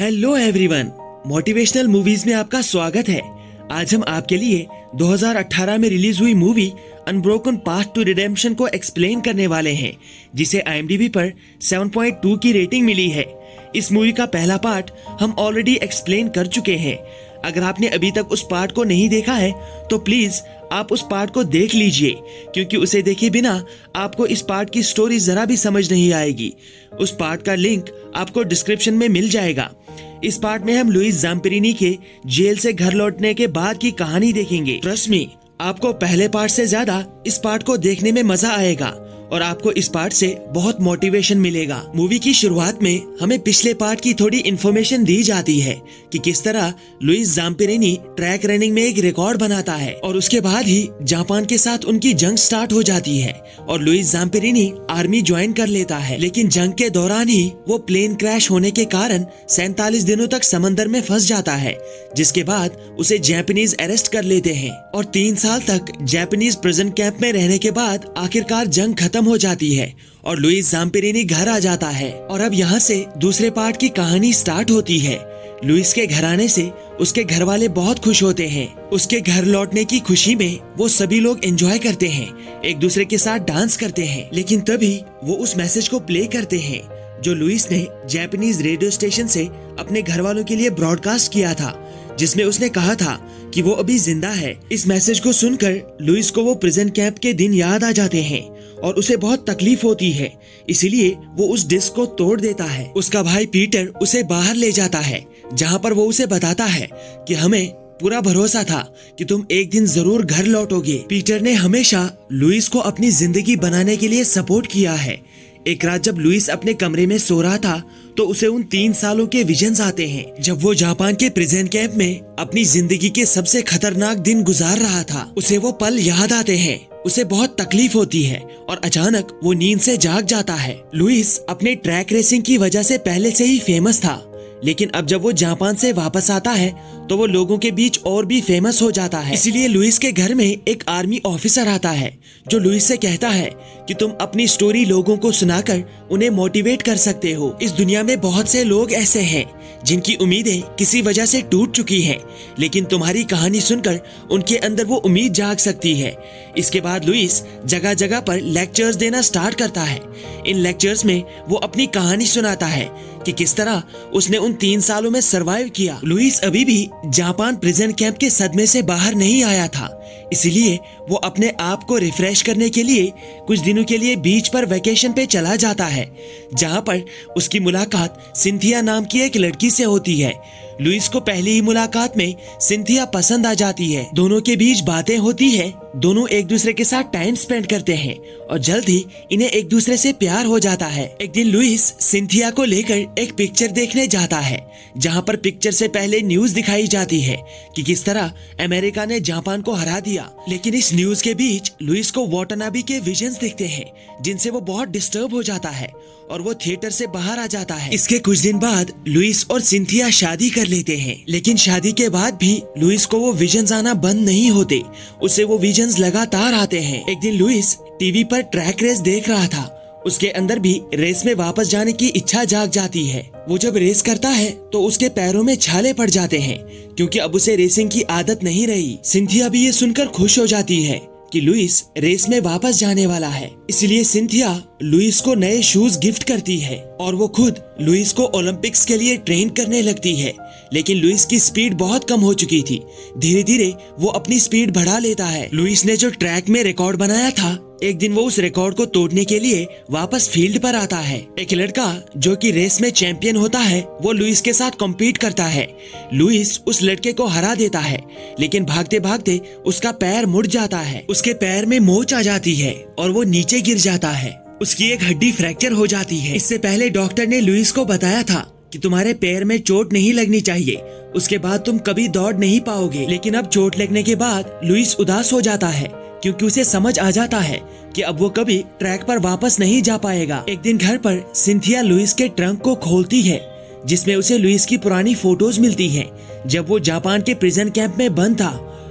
Hello everyone, motivational movies में आपका स्वागत है। आज हम आपके लिए 2018 में रिलीज हुई movie unbroken path to redemption को एक्सप्लेन करने वाले हैं, जिसे IMDb पर 7.2 की रेटिंग मिली है। इस मूवी का पहला पार्ट हम ऑलरेडी एक्सप्लेन कर चुके हैं। अगर आपने अभी तक उस पार्ट को नहीं देखा है तो प्लीज आप उस पार्ट को देख लीजिए, क्योंकि उसे देखे बिना आपको इस पार्ट की स्टोरी जरा भी समझ नहीं आएगी। उस पार्ट का लिंक आपको डिस्क्रिप्शन में मिल जाएगा। इस पार्ट में हम लुइस ज़ाम्पेरिनी के जेल से घर लौटने के बाद की कहानी देखेंगे। ट्रस्ट मी, आपको पहले पार्ट से ज्यादा इस पार्ट को देखने में मजा आएगा और आपको इस पार्ट से बहुत मोटिवेशन मिलेगा। मूवी की शुरुआत में हमें पिछले पार्ट की थोड़ी इन्फॉर्मेशन दी जाती है कि किस तरह लुइस ज़ाम्पेरिनी ट्रैक रनिंग में एक रिकॉर्ड बनाता है और उसके बाद ही जापान के साथ उनकी जंग स्टार्ट हो जाती है और लुइस ज़ाम्पेरिनी आर्मी ज्वाइन कर लेता है। लेकिन जंग के दौरान ही वो प्लेन क्रैश होने के कारण 47 दिनों तक समंदर में फंस जाता है, जिसके बाद उसे जापानीज अरेस्ट कर लेते हैं और 3 साल तक जापानीज प्रिजन कैंप में रहने के बाद आखिरकार जंग खत्म हो जाती है और लुइस ज़ाम्पेरिनी घर आ जाता है। और अब यहाँ से दूसरे पार्ट की कहानी स्टार्ट होती है। लुइस के घर आने से उसके घर वाले बहुत खुश होते हैं। उसके घर लौटने की खुशी में वो सभी लोग एंजॉय करते हैं, एक दूसरे के साथ डांस करते हैं। लेकिन तभी वो उस मैसेज को प्ले करते हैं जो लुइस ने जापानीज रेडियो स्टेशन से अपने घर वालों के लिए ब्रॉडकास्ट किया था, जिसमें उसने कहा था कि वो अभी जिंदा है। इस मैसेज को सुनकर लुइस को वो प्रिजन कैंप के दिन याद आ जाते हैं और उसे बहुत तकलीफ होती है, इसीलिए वो उस डिस्क को तोड़ देता है। उसका भाई पीटर उसे बाहर ले जाता है, जहाँ पर वो उसे बताता है कि हमें पूरा भरोसा था कि तुम एक दिन जरूर घर लौटोगे। पीटर ने हमेशा लुइस को अपनी जिंदगी बनाने के लिए सपोर्ट किया है। एक रात जब लुइस अपने कमरे में सो रहा था तो उसे उन 3 सालों के विजन्स आते हैं, जब वो जापान के प्रिजन कैंप में अपनी जिंदगी के सबसे खतरनाक दिन गुजार रहा था। उसे वो पल याद आते हैं, उसे बहुत तकलीफ होती है और अचानक वो नींद से जाग जाता है। लुइस अपने ट्रैक रेसिंग की वजह से पहले से ही फेमस था, लेकिन अब जब वो जापान से वापस आता है तो वो लोगों के बीच और भी फेमस हो जाता है। इसीलिए लुइस के घर में एक आर्मी ऑफिसर आता है जो लुइस से कहता है कि तुम अपनी स्टोरी लोगों को सुनाकर उन्हें मोटिवेट कर सकते हो। इस दुनिया में बहुत से लोग ऐसे हैं जिनकी उम्मीदें किसी वजह से टूट चुकी हैं, लेकिन तुम्हारी कहानी सुनकर उनके अंदर वो उम्मीद जाग सकती है। इसके बाद लुइस जगह जगह पर लेक्चर्स देना स्टार्ट करता है। इन लेक्चर्स में वो अपनी कहानी सुनाता है कि किस तरह उसने उन 3 सालों में सरवाइव किया। लुइस अभी भी जापान प्रिजन कैंप के सदमे से बाहर नहीं आया था, इसलिए वो अपने आप को रिफ्रेश करने के लिए कुछ दिनों के लिए बीच पर वेकेशन पे चला जाता है, जहाँ पर उसकी मुलाकात सिंथिया नाम की एक लड़की से होती है। लुइस को पहली ही मुलाकात में सिंथिया पसंद आ जाती है। दोनों के बीच बातें होती है, दोनों एक दूसरे के साथ टाइम स्पेंड करते हैं और जल्द ही इन्हें एक दूसरे से प्यार हो जाता है। एक दिन लुइस सिंथिया को लेकर एक पिक्चर देखने जाता है, जहाँ पर पिक्चर से पहले न्यूज दिखाई जाती है कि किस तरह अमेरिका ने जापान को हरा दिया। लेकिन इस न्यूज के बीच लुइस को वाटनाबे के विजन्स दिखते हैं, जिनसे वो बहुत डिस्टर्ब हो जाता है और वो थिएटर से बाहर आ जाता है। इसके कुछ दिन बाद लुइस और सिंथिया शादी कर लेते हैं, लेकिन शादी के बाद भी लुइस को वो विजन्स आना बंद नहीं होते, उसे वो विजन्स लगातार आते हैं। एक दिन लुइस टीवी पर ट्रैक रेस देख रहा था, उसके अंदर भी रेस में वापस जाने की इच्छा जाग जाती है। वो जब रेस करता है तो उसके पैरों में छाले पड़ जाते हैं, क्योंकि अब उसे रेसिंग की आदत नहीं रही। सिंथिया भी ये सुनकर खुश हो जाती है कि लुइस रेस में वापस जाने वाला है, इसलिए सिंथिया लुइस को नए शूज गिफ्ट करती है और वो खुद लुइस को ओलंपिक्स के लिए ट्रेन करने लगती है। लेकिन लुइस की स्पीड बहुत कम हो चुकी थी। धीरे धीरे वो अपनी स्पीड बढ़ा लेता है। लुइस ने जो ट्रैक में रिकॉर्ड बनाया था, एक दिन वो उस रिकॉर्ड को तोड़ने के लिए वापस फील्ड पर आता है। एक लड़का जो कि रेस में चैंपियन होता है, वो लुइस के साथ कॉम्पीट करता है। लुइस उस लड़के को हरा देता है, लेकिन भागते भागते उसका पैर मुड़ जाता है। उसके पैर में मोच आ जाती है और वो नीचे गिर जाता है। उसकी एक हड्डी फ्रैक्चर हो जाती है। इससे पहले डॉक्टर ने लुइस को बताया था कि तुम्हारे पैर में चोट नहीं लगनी चाहिए, उसके बाद तुम कभी दौड़ नहीं पाओगे। लेकिन अब चोट लगने के बाद लुइस उदास हो जाता है, क्योंकि उसे समझ आ जाता है कि अब वो कभी ट्रैक पर वापस नहीं जा पाएगा। एक दिन घर पर सिंथिया लुइस के ट्रंक को खोलती है, जिसमें उसे लुइस की पुरानी फोटोज मिलती हैं, जब वो जापान के प्रिजन कैंप में बंद था।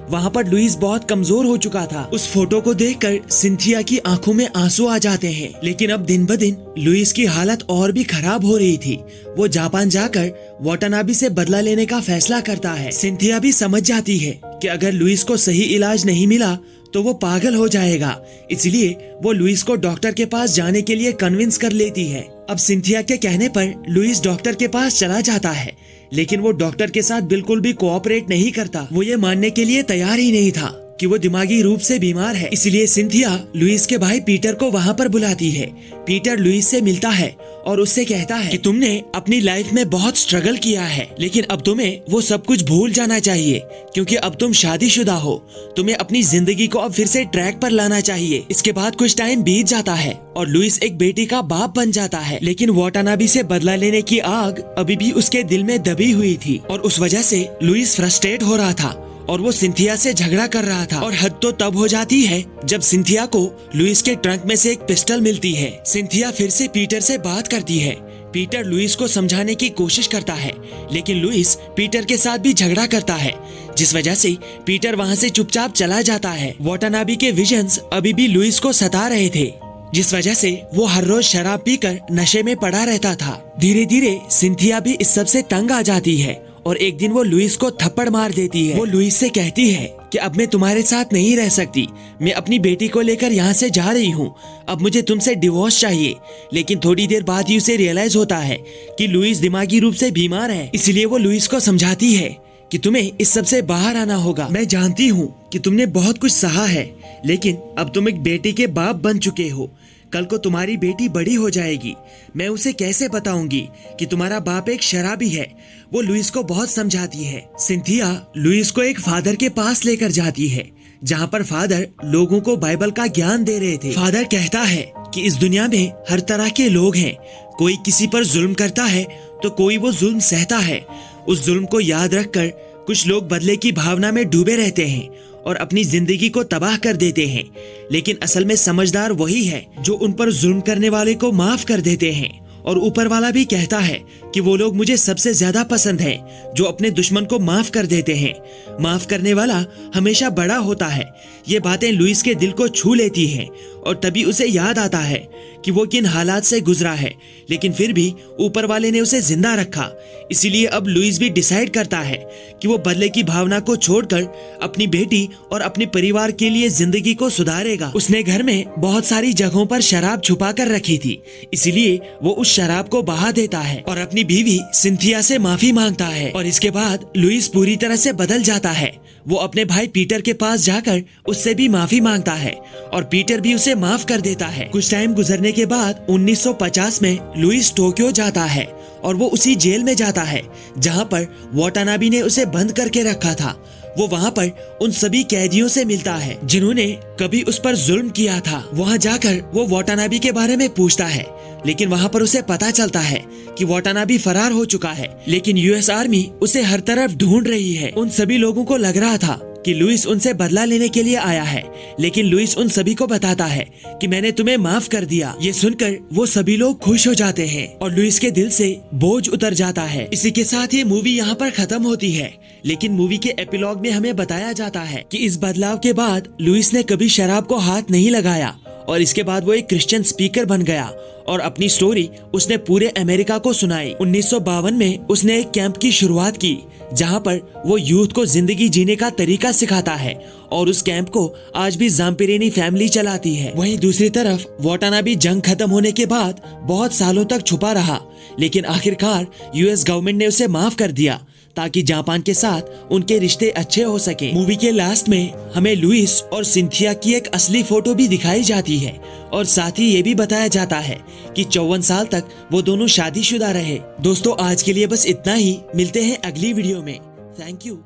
वहाँ पर लुइस बहुत कमजोर हो चुका था। उस फोटो को देखकर सिंथिया की आंखों में आंसू आ जाते हैं। लेकिन अब दिन ब दिन लुइस की हालत और भी खराब हो रही थी। वो जापान जाकर वाटानाबे से बदला लेने का फैसला करता है। सिंथिया भी समझ जाती है कि अगर लुइस को सही इलाज नहीं मिला तो वो पागल हो जाएगा, इसलिए वो लुइस को डॉक्टर के पास जाने के लिए कन्विंस कर लेती है। अब सिंथिया के कहने पर लुइस डॉक्टर के पास चला जाता है, लेकिन वो डॉक्टर के साथ बिल्कुल भी कोऑपरेट नहीं करता। वो ये मानने के लिए तैयार ही नहीं था कि वो दिमागी रूप से बीमार है। इसलिए सिंथिया लुइस के भाई पीटर को वहाँ पर बुलाती है। पीटर लुइस से मिलता है और उससे कहता है कि तुमने अपनी लाइफ में बहुत स्ट्रगल किया है, लेकिन अब तुम्हें वो सब कुछ भूल जाना चाहिए, क्योंकि अब तुम शादीशुदा हो। तुम्हें अपनी जिंदगी को अब फिर से ट्रैक पर लाना चाहिए। इसके बाद कुछ टाइम बीत जाता है और लुइस एक बेटी का बाप बन जाता है। लेकिन वाटानाबे से बदला लेने की आग अभी भी उसके दिल में दबी हुई थी और उस वजह से लुइस फ्रस्ट्रेट हो रहा था और वो सिंथिया से झगड़ा कर रहा था। और हद तो तब हो जाती है जब सिंथिया को लुइस के ट्रंक में से एक पिस्टल मिलती है। सिंथिया फिर से पीटर से बात करती है। पीटर लुइस को समझाने की कोशिश करता है, लेकिन लुइस पीटर के साथ भी झगड़ा करता है, जिस वजह से पीटर वहाँ से चुपचाप चला जाता है। वाटानाबे के विजन्स अभी भी लुइस को सता रहे थे, जिस वजह से वो हर रोज शराब पीकर नशे में पड़ा रहता था। धीरे धीरे सिंथिया भी इस सब से तंग आ जाती है और एक दिन वो लुइस को थप्पड़ मार देती है। वो लुइस से कहती है कि अब मैं तुम्हारे साथ नहीं रह सकती, मैं अपनी बेटी को लेकर यहाँ से जा रही हूँ, अब मुझे तुमसे डिवोर्स चाहिए। लेकिन थोड़ी देर बाद ही उसे रियलाइज होता है कि लुइस दिमागी रूप से बीमार है, इसलिए वो लुइस को समझाती है कि तुम्हें इस सब से बाहर आना होगा। मैं जानती हूँ कि तुमने बहुत कुछ सहा है, लेकिन अब तुम एक बेटी के बाप बन चुके हो। कल को तुम्हारी बेटी बड़ी हो जाएगी, मैं उसे कैसे बताऊंगी कि तुम्हारा बाप एक शराबी है। वो लुइस को बहुत समझाती है। सिंथिया लुइस को एक फादर के पास लेकर जाती है, जहाँ पर फादर लोगों को बाइबल का ज्ञान दे रहे थे। फादर कहता है कि इस दुनिया में हर तरह के लोग हैं, कोई किसी पर जुल्म करता है तो कोई वो जुल्म सहता है। उस जुल्म को याद रखकर कुछ लोग बदले की भावना में डूबे रहते हैं और अपनी जिंदगी को तबाह कर देते हैं, लेकिन असल में समझदार वही है जो उन पर जुल्म करने वाले को माफ कर देते हैं। और ऊपर वाला भी कहता है कि वो लोग मुझे सबसे ज्यादा पसंद हैं जो अपने दुश्मन को माफ कर देते हैं। माफ करने वाला हमेशा बड़ा होता है। ये बातें लुइस के दिल को छू लेती हैं और तभी उसे याद आता है कि वो किन हालात से गुजरा है, लेकिन फिर भी ऊपर वाले ने उसे जिंदा रखा। इसीलिए अब लुइस भी डिसाइड करता है कि वो बदले की भावना को छोड़कर अपनी बेटी और अपने परिवार के लिए जिंदगी को सुधारेगा। उसने घर में बहुत सारी जगहों पर शराब छुपा कर रखी थी, इसीलिए वो उस शराब को बहा देता है और अपनी बीवी सिंथिया से माफी मांगता है। और इसके बाद लुइस पूरी तरह से बदल जाता है। वो अपने भाई पीटर के पास जाकर उससे भी माफी मांगता है और पीटर भी उसे माफ कर देता है। कुछ टाइम गुजरने के बाद 1950 में लुइस टोक्यो जाता है और वो उसी जेल में जाता है जहाँ पर वाटानाबे ने उसे बंद करके रखा था। वो वहाँ पर उन सभी कैदियों से मिलता है जिन्होंने कभी उस पर जुल्म किया था। वहाँ जाकर वो वाटानाबे के बारे में पूछता है, लेकिन वहाँ पर उसे पता चलता है कि वाटानाबे फरार हो चुका है, लेकिन यूएस आर्मी उसे हर तरफ ढूंढ रही है। उन सभी लोगों को लग रहा था कि लुइस उनसे बदला लेने के लिए आया है, लेकिन लुइस उन सभी को बताता है कि मैंने तुम्हें माफ कर दिया। ये सुनकर वो सभी लोग खुश हो जाते हैं और लुइस के दिल से बोझ उतर जाता है। इसी के साथ ये मूवी यहाँ पर खत्म होती है, लेकिन मूवी के एपिलॉग में हमें बताया जाता है कि इस बदलाव के बाद लुइस ने कभी शराब को हाथ नहीं लगाया और इसके बाद वो एक क्रिश्चियन स्पीकर बन गया और अपनी स्टोरी उसने पूरे अमेरिका को सुनाई। 1952 में उसने एक कैंप की शुरुआत की जहां पर वो यूथ को जिंदगी जीने का तरीका सिखाता है और उस कैंप को आज भी जाम्पिरेनी फैमिली चलाती है। वहीं दूसरी तरफ वाटानाबे जंग खत्म होने के बाद बहुत सालों तक छुपा रहा, लेकिन आखिरकार यूएस गवर्नमेंट ने उसे माफ कर दिया ताकि जापान के साथ उनके रिश्ते अच्छे हो सके। मूवी के लास्ट में हमें लुइस और सिंथिया की एक असली फोटो भी दिखाई जाती है और साथ ही ये भी बताया जाता है कि 54 साल तक वो दोनों शादीशुदा रहे। दोस्तों आज के लिए बस इतना ही, मिलते हैं अगली वीडियो में। Thank you.